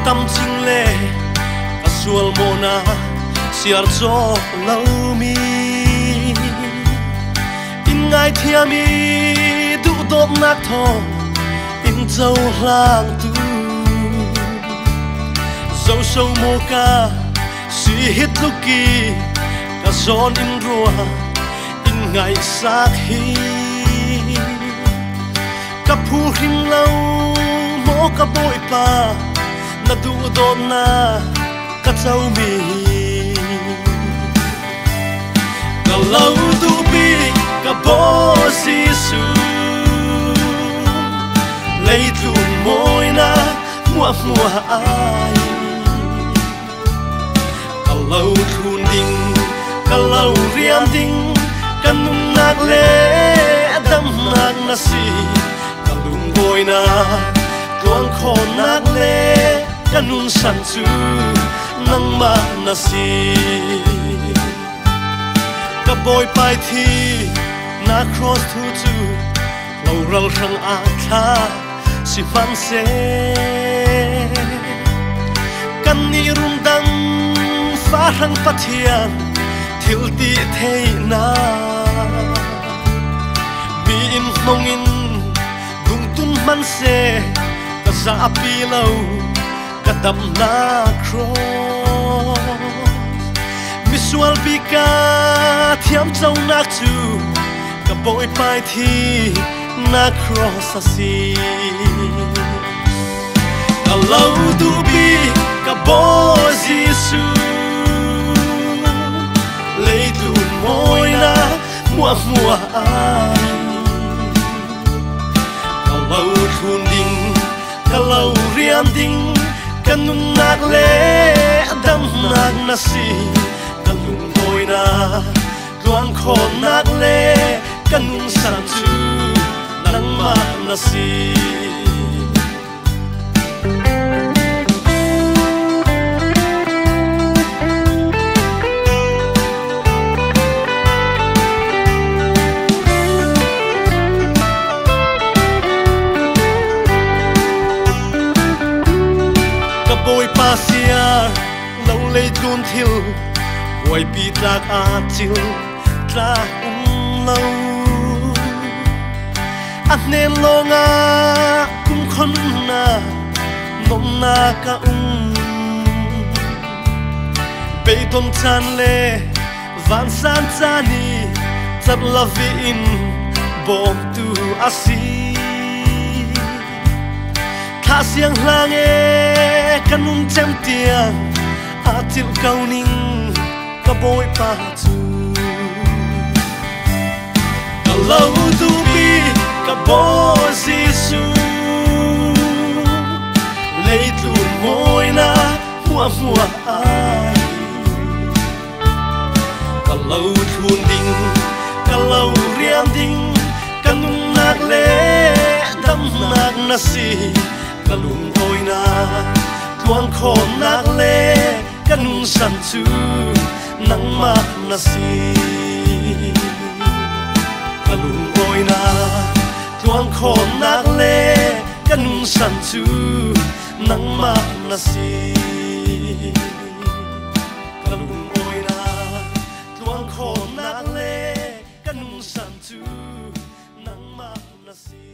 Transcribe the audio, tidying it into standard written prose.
tâm chinh lệ cả sual mona siar cho lâu mi in ngai thia mi du dop nak tho in châu lang tu dâu sâu mô ca suy hít lúc kỳ cả giòn in rùa in ngày xác hi cả phu hình lâu mô cả bội pa na du dop na cả châu mi cả lâu tu bi cả bố Giêsu lấy tuôn môi na mua mua ai cả lâu thun ding cả lâu riam ding cả nung nạc lệ đâm nạc na si cả lung bôi na tuang khôn nạc lệ cả nung san chu nang ma na si cả bôi pai thi na cross thu chu lâu rau răng a tha si fan se kan ni rum dang fa hang pathian thil ti thei na mi in mong in dung tun man se ka za pi lo ka dam na cross mi sual bi ka thiam chau nak chu ka boi pai thi na cross a si ka lâu tu bi ka bo Giêsu lấy tuôn môi na mua mua ai ka lâu thun ding ka lâu riam ding ka nung nạc lệ đâm nạc na si ka lung bôi na tuang khôn nạc lệ ka nung san chu nang ma na si bôi pa siar lâu lấy tuôn thiêu quay pi lạc a chill ra lâu anh nên lo nga cũng khôn na nom na ka bê tôn chan lê van san chani chặt la vi in bom tu asi tha siang hlang e kanung chem tiang a til kau ning ka boi pa chu ka lâu tu bi ka bo Giêsu lấy tuôn môi na mua mua ai ka lâu thun ding ka lâu riam ding kanung nạc lệ đâm nạc na si ka lung bôi na tuang khôn nạc lệ ka nung san chu nang ma na si ka lung bôi na tuang khôn nạc lệ ka nung san chu nang ma na si ka lung bôi na tuang khôn nạc lệ ka nung san chu nang ma na si